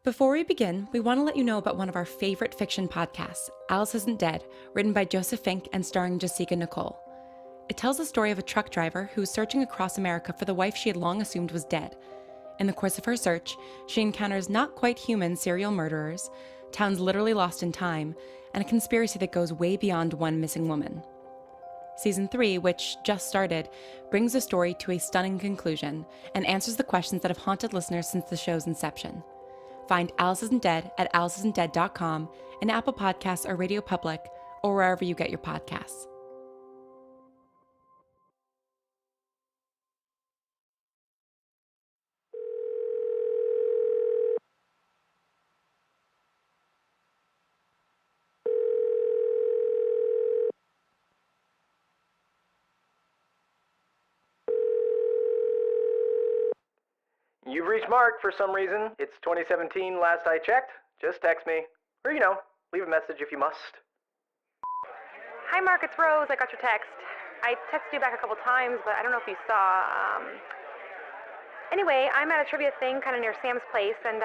Before we begin, we want to let you know about one of our favorite fiction podcasts, Alice Isn't Dead, written by Joseph Fink and starring Jessica Nicole. It tells the story of a truck driver who is searching across America for the wife she had long assumed was dead. In the course of her search, she encounters not quite human serial murderers, towns literally lost in time, and a conspiracy that goes way beyond one missing woman. Season 3, which just started, brings the story to a stunning conclusion and answers the questions that have haunted listeners since the show's inception. Find Alice Isn't Dead at aliceisindead.com and Apple Podcasts or Radio Public, or wherever you get your podcasts. You've reached Mark for some reason. It's 2017 last I checked. Just text me. Or, leave a message if you must. Hi, Mark, it's Rose. I got your text. I texted you back a couple times, but I don't know if you saw. Anyway, I'm at a trivia thing kind of near Sam's place, and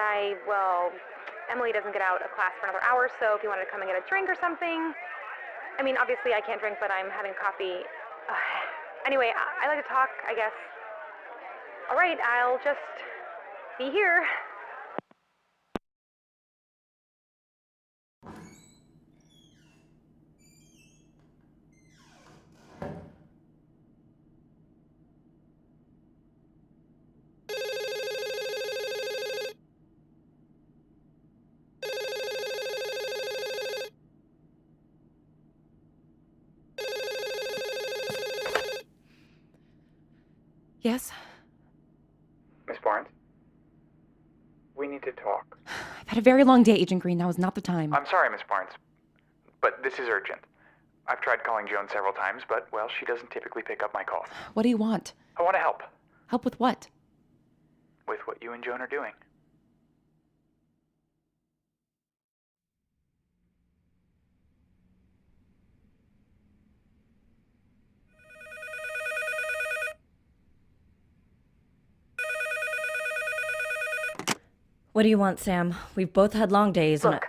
Emily doesn't get out of class for another hour, so if you wanted to come and get a drink or something. I mean, obviously I can't drink, but I'm having coffee. Anyway, I like to talk, I guess. All right, I'll just be here. Yes? Miss Barnes? We need to talk. I've had a very long day, Agent Green. Now is not the time. I'm sorry, Miss Barnes, but this is urgent. I've tried calling Joan several times, but, she doesn't typically pick up my calls. What do you want? I want to help. Help with what? With what you and Joan are doing. What do you want, Sam? We've both had long days. Look,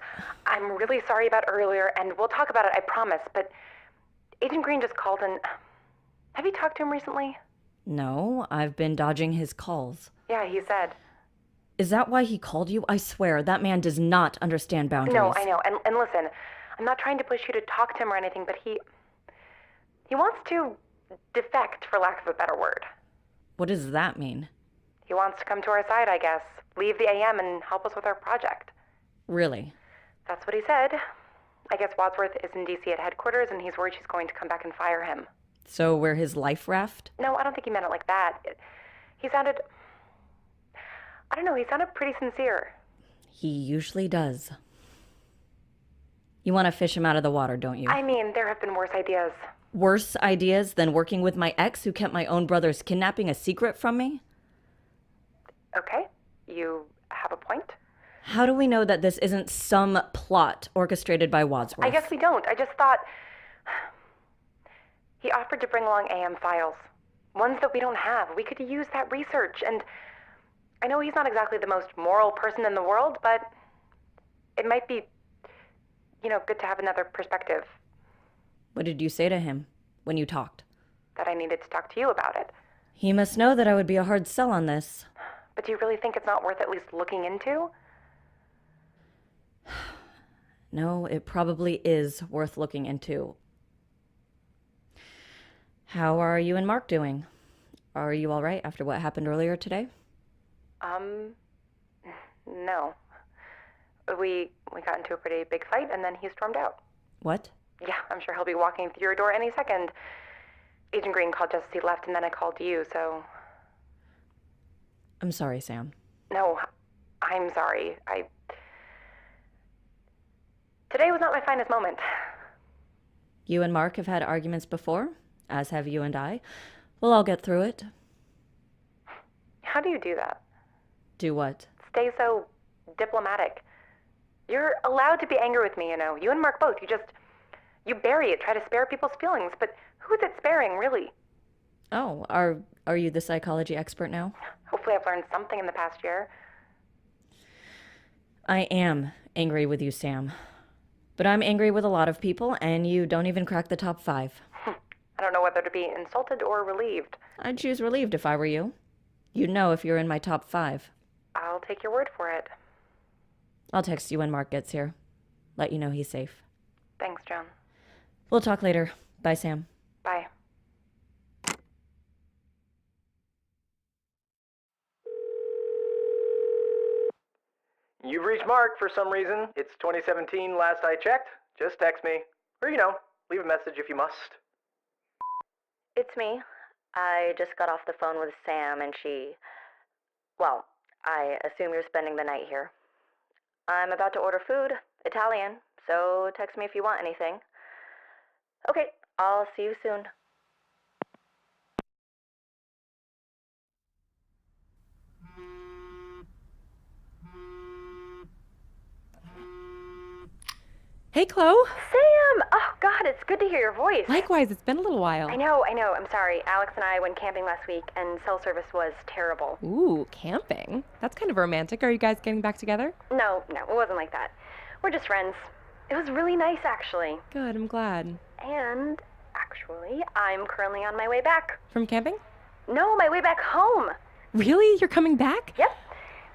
I'm really sorry about earlier, and we'll talk about it, I promise, but Agent Green just called and... Have you talked to him recently? No, I've been dodging his calls. Yeah, he said. Is that why he called you? I swear, that man does not understand boundaries. No, I know, and listen, I'm not trying to push you to talk to him or anything, but he wants to defect, for lack of a better word. What does that mean? He wants to come to our side, I guess. Leave the AM and help us with our project. Really? That's what he said. I guess Wadsworth is in D.C. at headquarters, and he's worried she's going to come back and fire him. So we're his life raft? No, I don't think he meant it like that. He sounded... I don't know, he sounded pretty sincere. He usually does. You want to fish him out of the water, don't you? I mean, there have been worse ideas. Worse ideas than working with my ex who kept my own brother's kidnapping a secret from me? Okay, you have a point. How do we know that this isn't some plot orchestrated by Wadsworth? I guess we don't. I just thought... He offered to bring along AM files. Ones that we don't have. We could use that research, and... I know he's not exactly the most moral person in the world, but... It might be... good to have another perspective. What did you say to him when you talked? That I needed to talk to you about it. He must know that I would be a hard sell on this. But do you really think it's not worth at least looking into? No, it probably is worth looking into. How are you and Mark doing? Are you all right after what happened earlier today? No. We got into a pretty big fight, and then he stormed out. What? Yeah, I'm sure he'll be walking through your door any second. Agent Green called just as he left, and then I called you, so... I'm sorry, Sam. No, I'm sorry. Today was not my finest moment. You and Mark have had arguments before, as have you and I. We'll all get through it. How do you do that? Do what? Stay so diplomatic. You're allowed to be angry with me, You and Mark both. You bury it, try to spare people's feelings, but who is it sparing, really? Oh, are you the psychology expert now? Hopefully I've learned something in the past year. I am angry with you, Sam. But I'm angry with a lot of people, and you don't even crack the top 5. I don't know whether to be insulted or relieved. I'd choose relieved if I were you. You'd know if you're in my top 5. I'll take your word for it. I'll text you when Mark gets here. Let you know he's safe. Thanks, Joan. We'll talk later. Bye, Sam. Bye. You've reached Mark for some reason. It's 2017 last I checked. Just text me. Or, leave a message if you must. It's me. I just got off the phone with Sam and well, I assume you're spending the night here. I'm about to order food, Italian, so text me if you want anything. Okay, I'll see you soon. Hey, Chloe. Sam! Oh, God, it's good to hear your voice. Likewise, it's been a little while. I know. I'm sorry. Alex and I went camping last week, and cell service was terrible. Ooh, camping. That's kind of romantic. Are you guys getting back together? No, it wasn't like that. We're just friends. It was really nice, actually. Good, I'm glad. And, actually, I'm currently on my way back. From camping? No, my way back home. Really? You're coming back? Yep.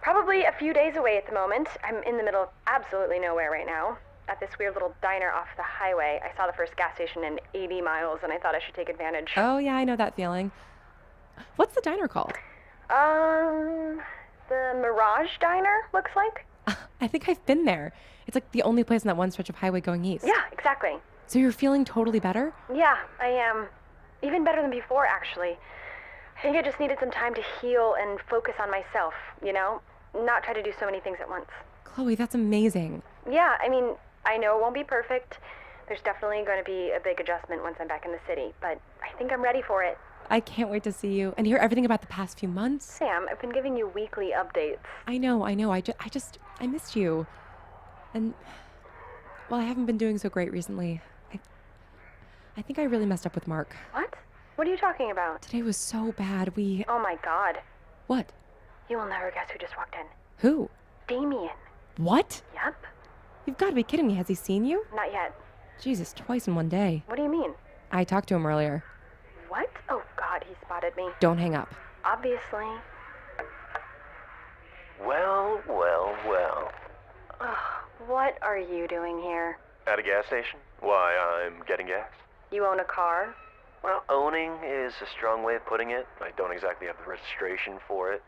Probably a few days away at the moment. I'm in the middle of absolutely nowhere right now. At this weird little diner off the highway. I saw the first gas station in 80 miles, and I thought I should take advantage. Oh, yeah, I know that feeling. What's the diner called? The Mirage Diner, looks like. I think I've been there. It's like the only place on that one stretch of highway going east. Yeah, exactly. So you're feeling totally better? Yeah, I am. Even better than before, actually. I think I just needed some time to heal and focus on myself, Not try to do so many things at once. Chloe, that's amazing. Yeah, I know it won't be perfect. There's definitely going to be a big adjustment once I'm back in the city, but I think I'm ready for it. I can't wait to see you and hear everything about the past few months. Sam, I've been giving you weekly updates. I know. I missed you. And, well, I haven't been doing so great recently. I think I really messed up with Mark. What? What are you talking about? Today was so bad. Oh my God. What? You will never guess who just walked in. Who? Damien. What? Yep. You've got to be kidding me. Has he seen you? Not yet. Jesus, twice in one day. What do you mean? I talked to him earlier. What? Oh God, he spotted me. Don't hang up. Obviously. Well. What are you doing here? At a gas station? Why, I'm getting gas. You own a car? Well, owning is a strong way of putting it. I don't exactly have the registration for it.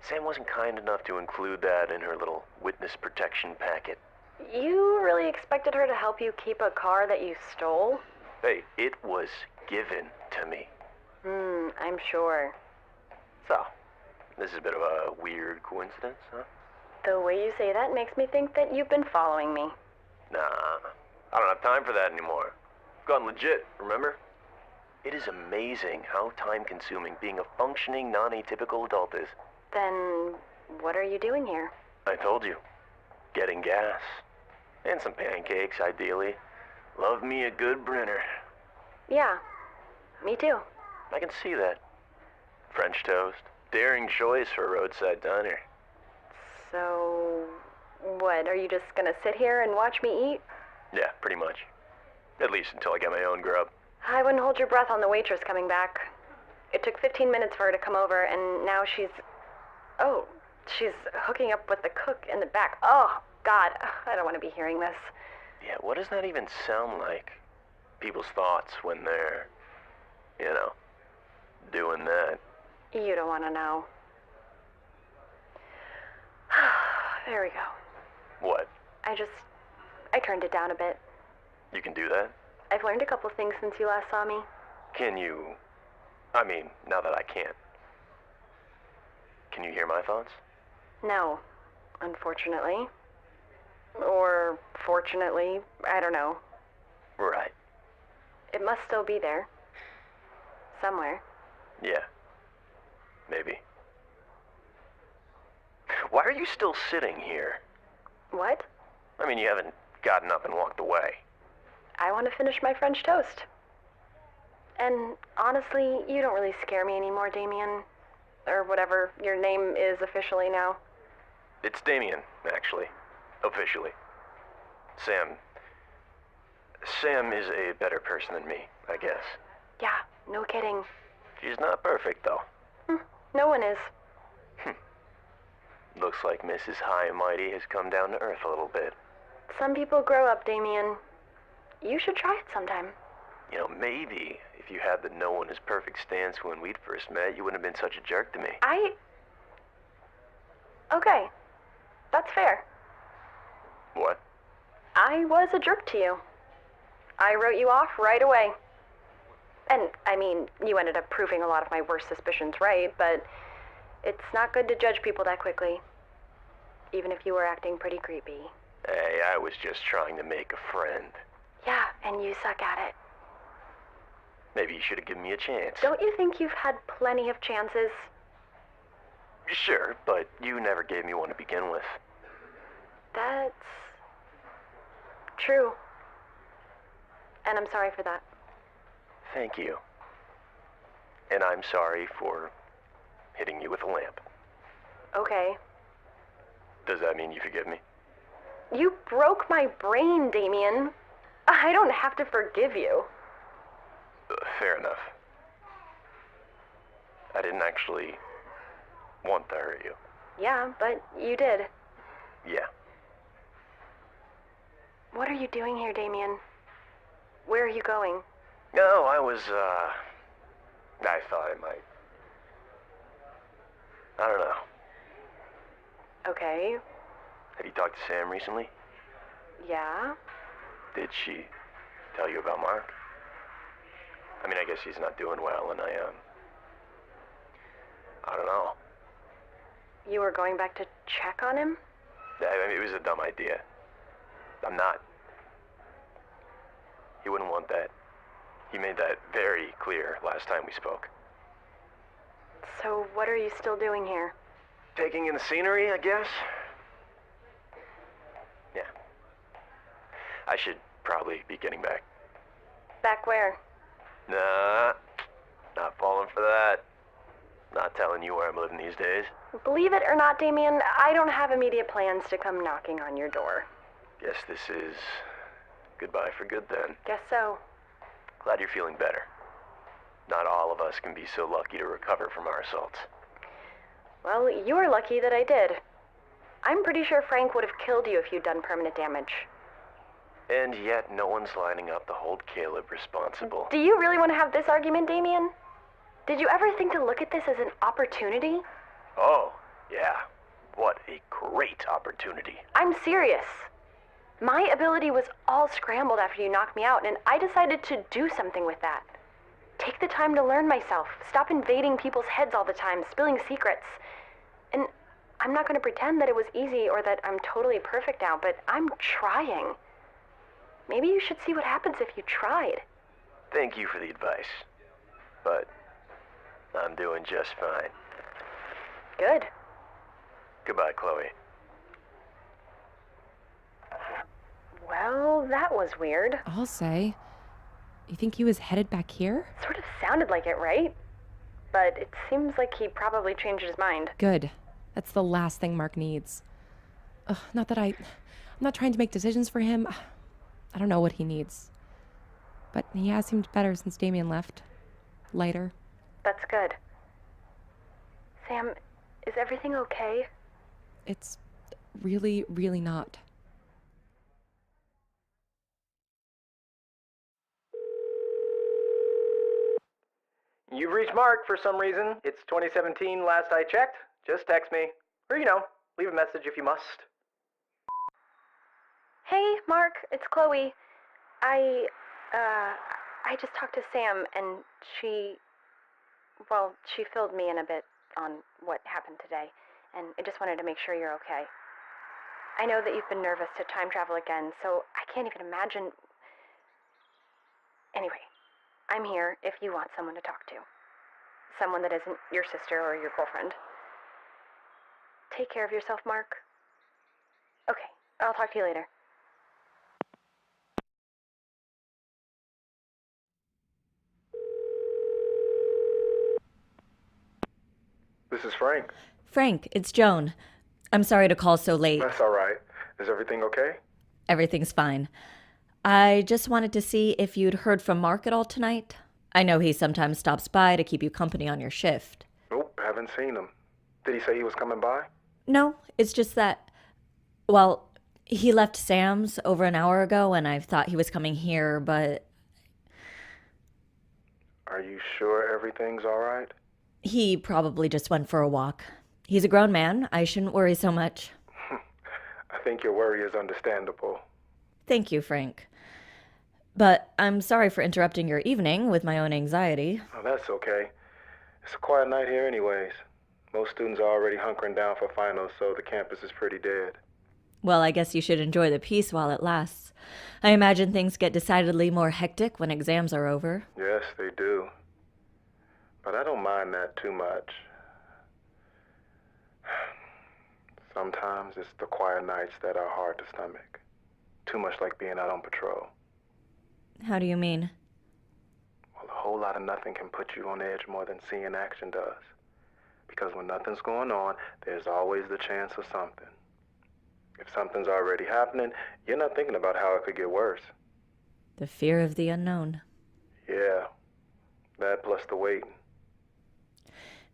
Sam wasn't kind enough to include that in her little witness protection packet. You really expected her to help you keep a car that you stole? Hey, it was given to me. I'm sure. So, this is a bit of a weird coincidence, huh? The way you say that makes me think that you've been following me. Nah, I don't have time for that anymore. I've gone legit, remember? It is amazing how time-consuming being a functioning, non-atypical adult is. Then, what are you doing here? I told you. Getting gas. And some pancakes, ideally. Love me a good Brenner. Yeah, me too. I can see that. French toast. Daring choice for a roadside diner. So, what, are you just gonna sit here and watch me eat? Yeah, pretty much. At least until I get my own grub. I wouldn't hold your breath on the waitress coming back. It took 15 minutes for her to come over, and now she's hooking up with the cook in the back. Oh, God, I don't want to be hearing this. Yeah, what does that even sound like? People's thoughts when they're, doing that. You don't want to know. There we go. What? I turned it down a bit. You can do that? I've learned a couple things since you last saw me. Can you... now that I can't. Can you hear my thoughts? No, unfortunately. Or fortunately, I don't know. Right. It must still be there. Somewhere. Yeah. Maybe. Why are you still sitting here? What? You haven't gotten up and walked away. I want to finish my French toast. And honestly, you don't really scare me anymore, Damien. Or whatever your name is officially now. It's Damien, actually. Officially. Sam is a better person than me, I guess. Yeah, no kidding. She's not perfect, though. No one is. Looks like Mrs. High and Mighty has come down to earth a little bit. Some people grow up, Damien. You should try it sometime. You know, maybe if you had the no one is perfect stance when we'd first met, you wouldn't have been such a jerk to me. Okay. That's fair. What? I was a jerk to you. I wrote you off right away. And, I mean, you ended up proving a lot of my worst suspicions right, but it's not good to judge people that quickly. Even if you were acting pretty creepy. Hey, I was just trying to make a friend. Yeah, and you suck at it. Maybe you should have given me a chance. Don't you think you've had plenty of chances? Sure, but you never gave me one to begin with. That's true. And I'm sorry for that. Thank you. And I'm sorry for hitting you with a lamp. Okay. Does that mean you forgive me? You broke my brain, Damien. I don't have to forgive you. Fair enough. I didn't actually want to hurt you. Yeah, but you did. Yeah. What are you doing here, Damien? Where are you going? No, I thought I might. I don't know. Okay. Have you talked to Sam recently? Yeah? Did she tell you about Mark? I mean, I guess he's not doing well, and I don't know. You were going back to check on him? I mean, it was a dumb idea. I'm not. He wouldn't want that. He made that very clear last time we spoke. So what are you still doing here? Taking in the scenery, I guess? Yeah. I should probably be getting back. Back where? Nah, not falling for that. Not telling you where I'm living these days. Believe it or not, Damien, I don't have immediate plans to come knocking on your door. Guess this is goodbye for good then. Guess so. Glad you're feeling better. Not all of us can be so lucky to recover from our assaults. Well, you were lucky that I did. I'm pretty sure Frank would have killed you if you'd done permanent damage. And yet no one's lining up to hold Caleb responsible. Do you really want to have this argument, Damien? Did you ever think to look at this as an opportunity? Oh, yeah. What a great opportunity. I'm serious. My ability was all scrambled after you knocked me out, and I decided to do something with that. Take the time to learn myself. Stop invading people's heads all the time, spilling secrets. And I'm not going to pretend that it was easy or that I'm totally perfect now, but I'm trying. Maybe you should see what happens if you tried. Thank you for the advice. But I'm doing just fine. Good. Goodbye, Chloe. Well, that was weird. I'll say. You think he was headed back here? Sort of sounded like it, right? But it seems like he probably changed his mind. Good. That's the last thing Mark needs. Not that I'm not trying to make decisions for him. I don't know what he needs. But he has seemed better since Damien left. Lighter. That's good. Sam, is everything okay? It's really, really not. You've reached Mark for some reason. It's 2017 last I checked. Just text me. Or, leave a message if you must. Hey, Mark, it's Chloe. I just talked to Sam, and she filled me in a bit on what happened today, and I just wanted to make sure you're okay. I know that you've been nervous to time travel again, so I can't even imagine. Anyway, I'm here if you want someone to talk to. Someone that isn't your sister or your girlfriend. Take care of yourself, Mark. Okay, I'll talk to you later. This is Frank. Frank, it's Joan. I'm sorry to call so late. That's all right. Is everything okay? Everything's fine. I just wanted to see if you'd heard from Mark at all tonight. I know he sometimes stops by to keep you company on your shift. Nope, haven't seen him. Did he say he was coming by? No, it's just that, well, he left Sam's over an hour ago and I thought he was coming here, but Are you sure everything's all right? he probably just went for a walk. He's a grown man. I shouldn't worry so much. I think your worry is understandable. Thank you, Frank. But I'm sorry for interrupting your evening with my own anxiety. Oh, that's okay. It's a quiet night here anyways. Most students are already hunkering down for finals, so the campus is pretty dead. Well, I guess you should enjoy the peace while it lasts. I imagine things get decidedly more hectic when exams are over. Yes, they do. But I don't mind that too much. Sometimes it's the quiet nights that are hard to stomach. Too much like being out on patrol. How do you mean? Well, a whole lot of nothing can put you on edge more than seeing action does. Because when nothing's going on, there's always the chance of something. If something's already happening, you're not thinking about how it could get worse. The fear of the unknown. Yeah, that plus the waiting.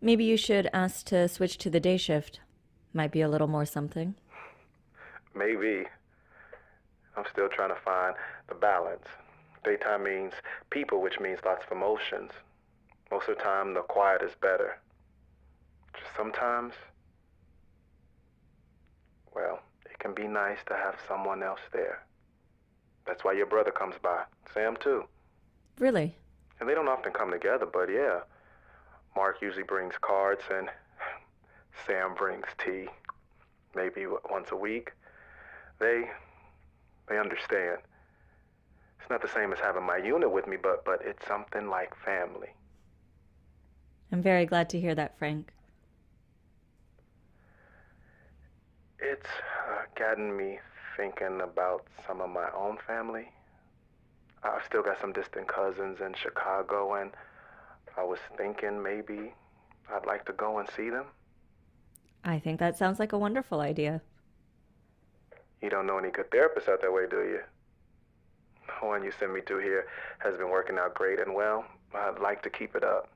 Maybe you should ask to switch to the day shift. Might be a little more something. Maybe. I'm still trying to find the balance. Daytime means people, which means lots of emotions. Most of the time, the quiet is better. Just sometimes, well, it can be nice to have someone else there. That's why your brother comes by. Sam, too. Really? And they don't often come together, but yeah. Mark usually brings cards and Sam brings tea. Maybe once a week. They understand. It's not the same as having my unit with me, but it's something like family. I'm very glad to hear that, Frank. It's gotten me thinking about some of my own family. I've still got some distant cousins in Chicago, and I was thinking maybe I'd like to go and see them. I think that sounds like a wonderful idea. You don't know any good therapists out that way, do you? The one you sent me to here has been working out great, and well, I'd like to keep it up.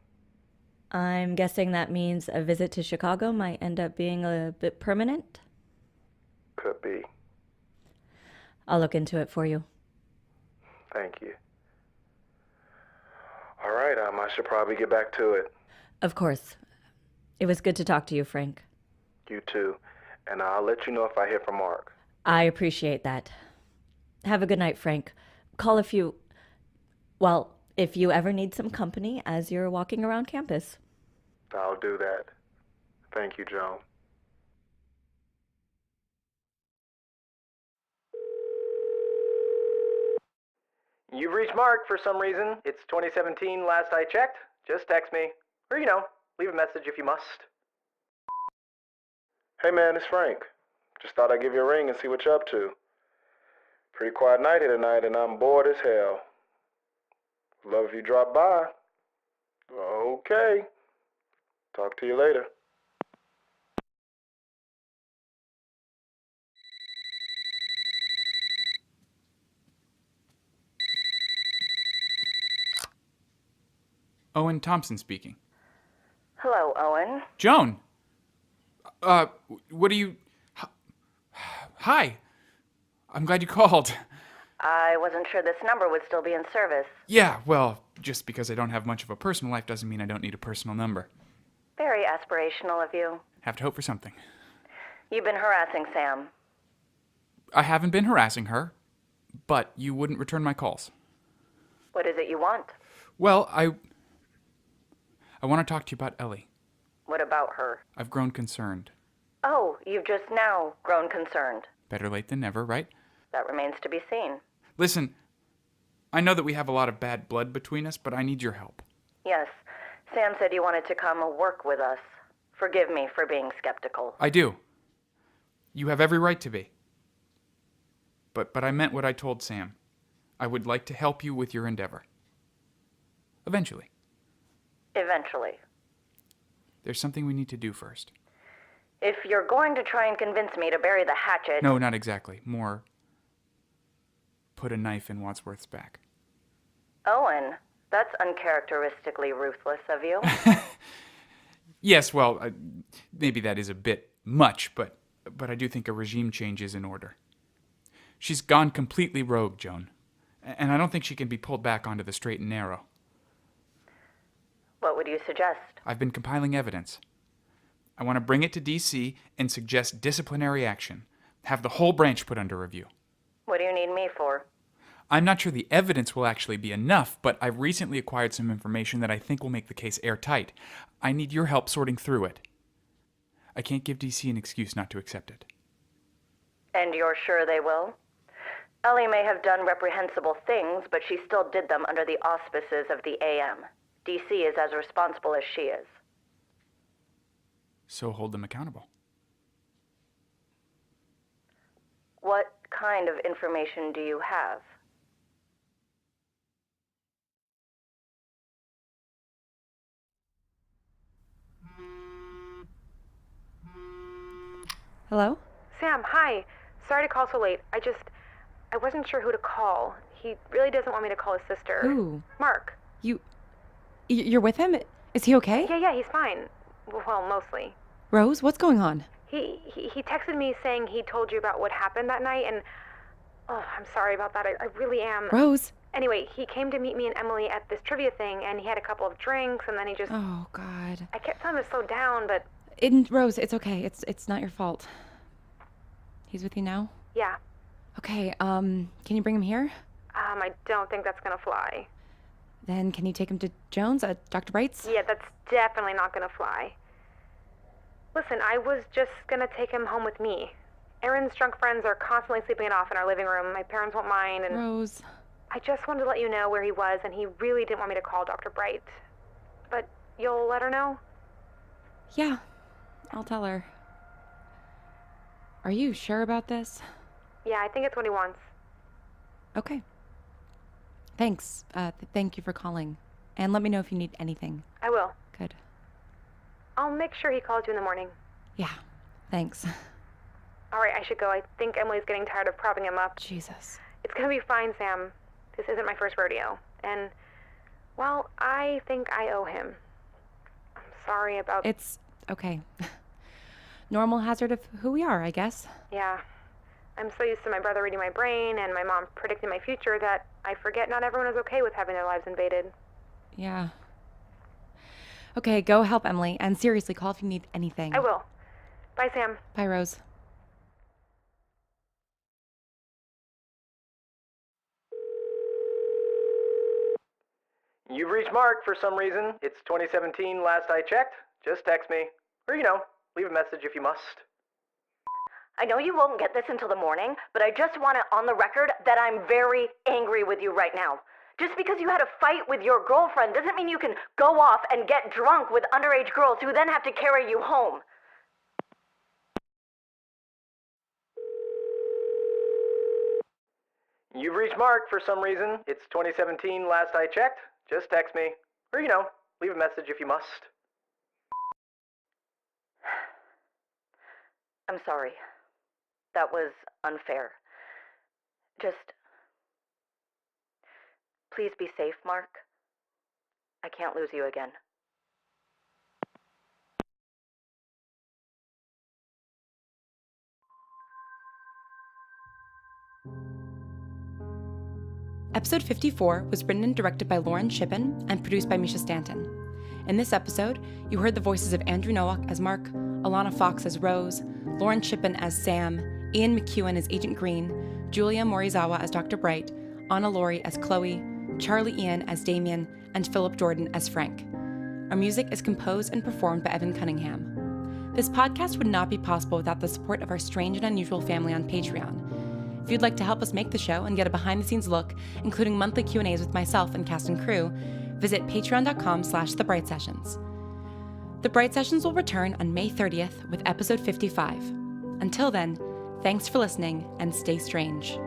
I'm guessing that means a visit to Chicago might end up being a bit permanent? Could be. I'll look into it for you. Thank you. All right, I should probably get back to it. Of course. It was good to talk to you, Frank. You too. And I'll let you know if I hear from Mark. I appreciate that. Have a good night, Frank. Call if you ever need some company as you're walking around campus. I'll do that. Thank you, Joan. You've reached Mark for some reason. It's 2017 last I checked. Just text me. Or, leave a message if you must. Hey man, it's Frank. Just thought I'd give you a ring and see what you're up to. Pretty quiet night here tonight, and I'm bored as hell. Love if you drop by. Okay. Talk to you later. Owen Thompson speaking. Hello, Owen. Joan! What are you... Hi! I'm glad you called. I wasn't sure this number would still be in service. Yeah, well, just because I don't have much of a personal life doesn't mean I don't need a personal number. Very aspirational of you. Have to hope for something. You've been harassing Sam. I haven't been harassing her, but you wouldn't return my calls. What is it you want? Well, I want to talk to you about Ellie. What about her? I've grown concerned. Oh, you've just now grown concerned. Better late than never, right? That remains to be seen. Listen, I know that we have a lot of bad blood between us, but I need your help. Yes, Sam said you wanted to come work with us. Forgive me for being skeptical. I do. You have every right to be. But I meant what I told Sam. I would like to help you with your endeavor. Eventually. Eventually. There's something we need to do first. If you're going to try and convince me to bury the hatchet... No, not exactly. More, put a knife in Wadsworth's back. Owen, that's uncharacteristically ruthless of you. Yes, well, maybe that is a bit much, but I do think a regime change is in order. She's gone completely rogue, Joan. And I don't think she can be pulled back onto the straight and narrow. What would you suggest? I've been compiling evidence. I want to bring it to D.C. and suggest disciplinary action. Have the whole branch put under review. What do you need me for? I'm not sure the evidence will actually be enough, but I've recently acquired some information that I think will make the case airtight. I need your help sorting through it. I can't give D.C. an excuse not to accept it. And you're sure they will? Ellie may have done reprehensible things, but she still did them under the auspices of the AM. D.C. is as responsible as she is. So hold them accountable. What kind of information do you have? Hello? Sam, hi. Sorry to call so late. I wasn't sure who to call. He really doesn't want me to call his sister. Who? Mark. You're with him? Is he okay? Yeah, he's fine. Well, mostly. Rose, what's going on? He texted me saying he told you about what happened that night, and I'm sorry about that. I really am. Rose? Anyway, he came to meet me and Emily at this trivia thing, and he had a couple of drinks, and then he just... Oh, God. I kept telling him to slow down, but... Rose, it's okay. It's not your fault. He's with you now? Yeah. Okay, can you bring him here? I don't think that's gonna fly. Then can you take him to Jones at Dr. Bright's? Yeah, that's definitely not gonna fly. Listen, I was just gonna take him home with me. Erin's drunk friends are constantly sleeping it off in our living room. My parents won't mind, and... Rose. I just wanted to let you know where he was, and he really didn't want me to call Dr. Bright. But you'll let her know? Yeah, I'll tell her. Are you sure about this? Yeah, I think it's what he wants. Okay. Thanks. Thank you for calling. And let me know if you need anything. I will. Good. I'll make sure he calls you in the morning. Yeah, thanks. All right, I should go. I think Emily's getting tired of propping him up. Jesus. It's gonna be fine, Sam. This isn't my first rodeo. And, well, I think I owe him. I'm sorry about... It's okay. Normal hazard of who we are, I guess. Yeah. I'm so used to my brother reading my brain and my mom predicting my future that I forget not everyone is okay with having their lives invaded. Yeah. Okay, go help Emily. And seriously, call if you need anything. I will. Bye, Sam. Bye, Rose. You've reached Mark for some reason. It's 2017 last I checked. Just text me. Or, leave a message if you must. I know you won't get this until the morning, but I just want it on the record that I'm very angry with you right now. Just because you had a fight with your girlfriend doesn't mean you can go off and get drunk with underage girls who then have to carry you home. You've reached Mark for some reason. It's 2017 last I checked. Just text me. Or, leave a message if you must. I'm sorry. That was unfair. Just... please be safe, Mark. I can't lose you again. Episode 54 was written and directed by Lauren Shippen and produced by Misha Stanton. In this episode, you heard the voices of Andrew Nowak as Mark, Alana Fox as Rose, Lauren Shippen as Sam, Ian McEwen as Agent Green, Julia Morizawa as Dr. Bright, Anna Laurie as Chloe, Charlie Ian as Damien, and Philip Jordan as Frank. Our music is composed and performed by Evan Cunningham. This podcast would not be possible without the support of our strange and unusual family on Patreon. If you'd like to help us make the show and get a behind-the-scenes look, including monthly Q&As with myself and cast and crew, visit patreon.com/thebrightsessions. The Bright Sessions will return on May 30th with episode 55. Until then, thanks for listening and stay strange.